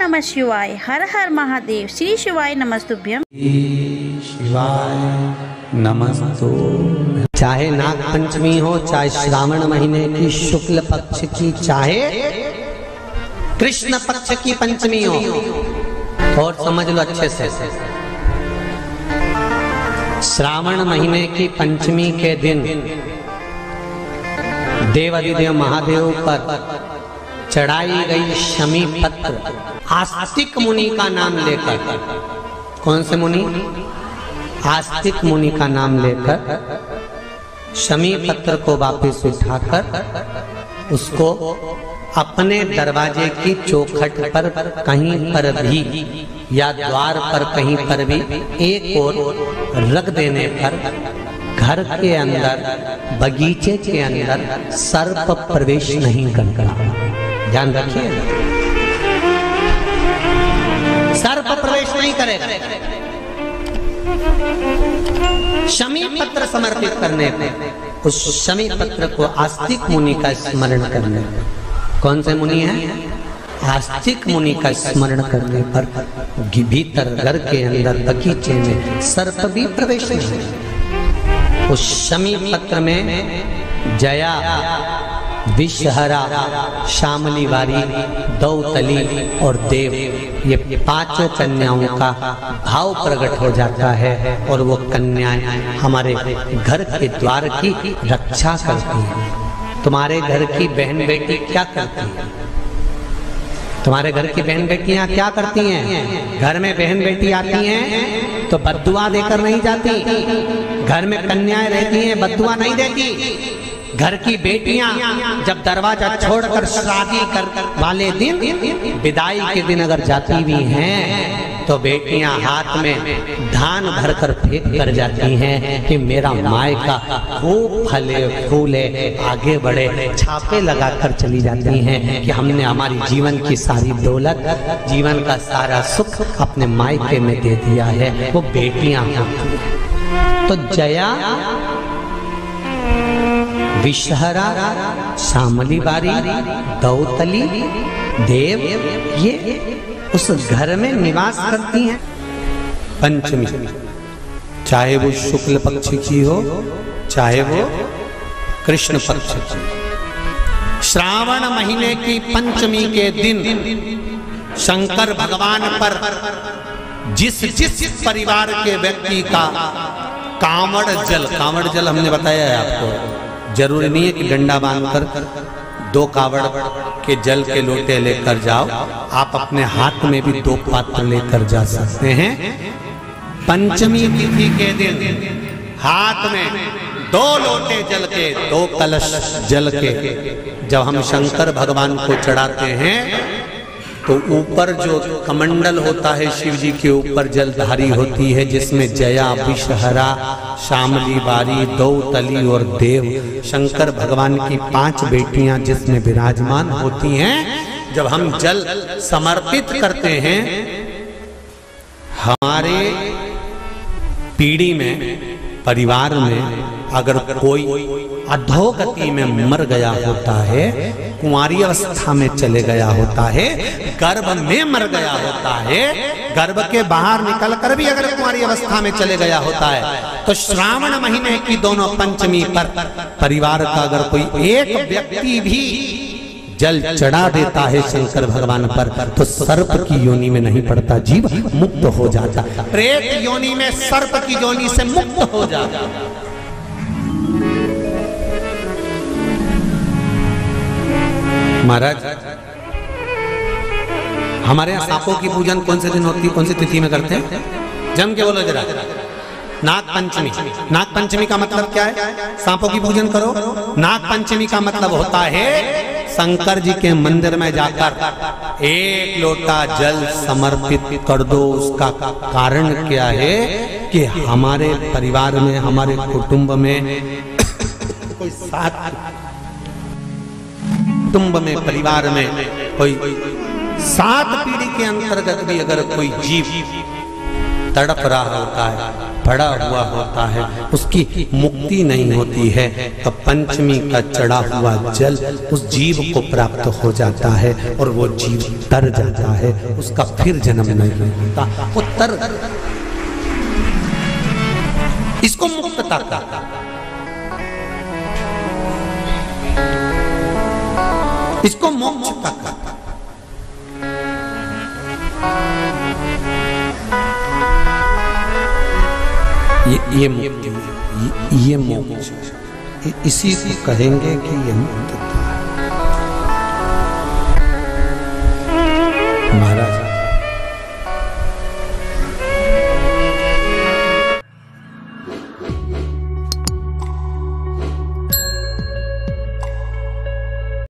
नमः शिवाय। हर हर महादेव। श्री शिवाय नमस्तुभ्यम। शिवाय नमस्तु। चाहे नाग पंचमी हो, चाहे श्रावण महीने की शुक्ल पक्ष की, चाहे कृष्ण पक्ष की पंचमी हो, और समझ लो अच्छे से, श्रावण महीने की पंचमी के दिन देवाधिदेव महादेव पर चढ़ाई गई शमी पत्र आस्तिक मुनि का नाम लेकर, कौन से मुनि? आस्तिक मुनि का नाम लेकर शमी पत्र को वापस उठाकर उसको अपने दरवाजे की चौखट पर कहीं पर भी या द्वार पर कहीं पर भी एक ओर रख देने पर घर के अंदर, बगीचे के अंदर सर्प प्रवेश नहीं करता। ध्यान रखिए, सर्प प्रवेश नहीं करेगा। शमी पत्र समर्पित करने पर, उस शमी पत्र को आस्तिक मुनि का स्मरण करने पर, कौन से मुनि है? आस्तिक मुनि का स्मरण करने पर भीतर घर के अंदर बगीचे में सर्प भी प्रवेश नहीं। उस शमी पत्र में जया, विषहरा, शामली वारी, दौतली और देव, ये पांचों कन्याओं का भाव प्रकट हो जाता है और वो कन्याएं हमारे घर के द्वार की रक्षा करती हैं। तुम्हारे घर की बहन बेटी क्या करती है? तुम्हारे घर की बहन बेटियां क्या करती हैं? घर में बहन बेटी आती हैं तो बद्दुआ देकर नहीं जाती। घर में कन्याएं रहती हैं, बद्दुआ नहीं देती। घर की बेटियां जब दरवाजा छोड़कर शादी कर वाले दिन, विदाई के दिन अगर जाती भी हैं तो बेटियां हाथ में धान भरकर फेंक कर जाती हैं कि मेरा मायका खूब फले फूले, आगे बढ़े। छापे लगाकर चली जाती हैं कि हमने हमारी जीवन की सारी दौलत, जीवन का सारा सुख अपने मायके में दे दिया है। वो बेटियां होती हैं। तो जया, विषहरा, शामली बारी, दौतली, देव, ये उस घर में निवास करती हैं। पंचमी, चाहे वो शुक्ल पक्ष की हो, चाहे वो कृष्ण पक्ष की। श्रावण महीने की पंचमी के दिन शंकर भगवान पर जिस जिस परिवार के व्यक्ति का कांवड़ जल हमने बताया है आपको, जरूरी नहीं है कि डंडा बांधकर 2 कावड़ के जल के लोटे लेकर जाओ, आप अपने हाथ में भी 2 पात्र लेकर जा सकते हैं। पंचमी तिथि के दिन हाथ में 2 लोटे जल के, 2 कलश जल के जब हम शंकर भगवान को चढ़ाते हैं तो ऊपर जो कमंडल होता है शिव जी के ऊपर जलधारी होती है, जिसमें जया, विषहरा, शामली बारी, दौतली और देव, शंकर भगवान की 5 बेटियां जिसमें विराजमान होती हैं। जब हम जल समर्पित करते हैं, हमारे पीढ़ी में, परिवार में अगर कोई अधोगति में मर गया होता है, कुंवारी अवस्था में चले गया होता है, गर्भ में मर गया होता है, गर्भ के बाहर निकल कर भी अगर कुंवारी अवस्था में चले गया होता है, तो श्रावण महीने की दोनों पंचमी पर परिवार का अगर कोई एक व्यक्ति भी जल चढ़ा देता है शंकर भगवान पर, तो सर्प की योनि में नहीं पड़ता, जीव मुक्त हो जाता, प्रेत योनि में सर्प की योनि से मुक्त हो जाता। महाराज, हमारे यहाँ सांपों की पूजन कौन से दिन होती है, कौन सी तिथि में करते हैं? जम के बोलो जरा। नाग पंचमी। नाग पंचमी का मतलब क्या है? सांपों की पूजन करो। नाग पंचमी का मतलब होता है शंकर जी के मंदिर में जाकर 1 लोटा जल समर्पित कर दो। उसका कारण क्या है कि हमारे परिवार में, हमारे कुटुंब में कोई कुटुंब में, परिवार में कोई 7 पीढ़ी के अंतर्गत भी अगर कोई जीव तड़प रहा होता है, पड़ा हुआ होता है, उसकी मुक्ति नहीं होती है, तब पंचमी का चढ़ा हुआ जल उस जीव को प्राप्त हो जाता है और वो जीव तर जाता है, उसका फिर जन्म नहीं होता, वो तर, इसको मुक्तता कहता है, इसको मोक्षता कहता है। ये मुक्ति, ये मोक्ष, इसी को कहेंगे कि ये मुक्तता है। महाराज